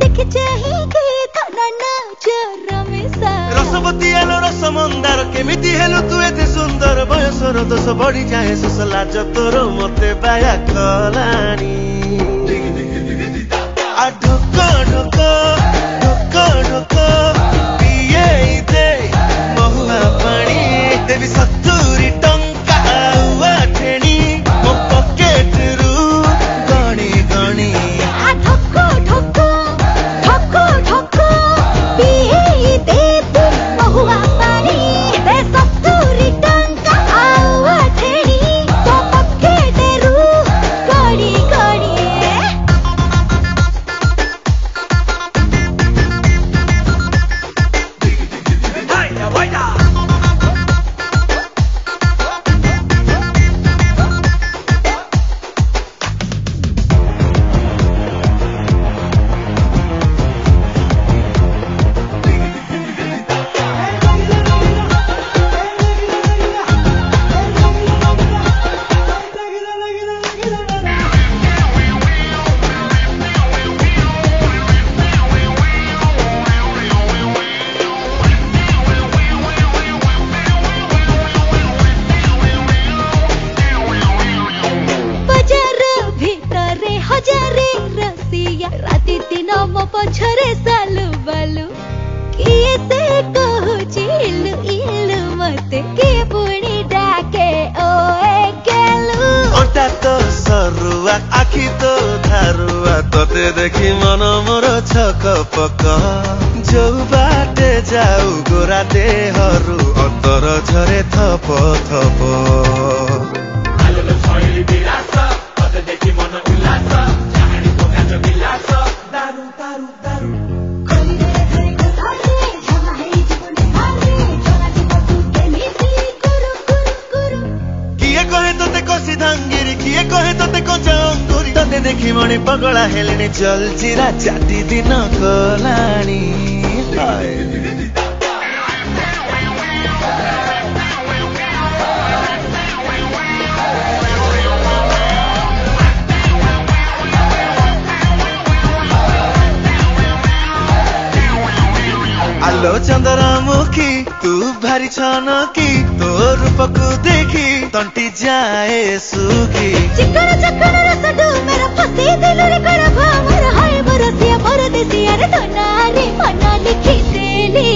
देखि चाहि के तना नजर मिसा रसवती आलो रस मंदार केमिति हेलु तू एते सुंदर बयसर दोष बढ़ी जाए सोस लाज तोर मते बाया कलानी आ ढोक ढोक ढोक ढोक पिए दे महुआ पानी देवी 70 टंका आउआ ठेणी मो पॉकेट रु गणी गणी आ ढोक ढोक ढोक ढोक पिए दे तू महुआ पानी दे 70 टंका आउआ ठेणी मो पॉकेट रु गणी गणी हजारे रसिया राति दिन मो पछरे सालु बालु किए से कहूची इलु इलु मते किए पुणी डाके ओए केलु अंटा तो सरुआ आखि तो धारुआ तोते देखि मन मोर छक पक जो बाटे जाऊ गोरा देहरु अंतर झरे थप थप किए कहे तोते कचा अंगुरी तोते देखि मणि पगला हेलनी जल जीरा चाटी दिन कलानी आलो चंद्रमुखी तू भारी छनकी तो रूप को देखी तंटी जाए सुखी चिकन चकन रस डू मेरा फसी दिल रे कर भामर हाय बरसिया परदेसिया रे तो नारी मना लिखी देली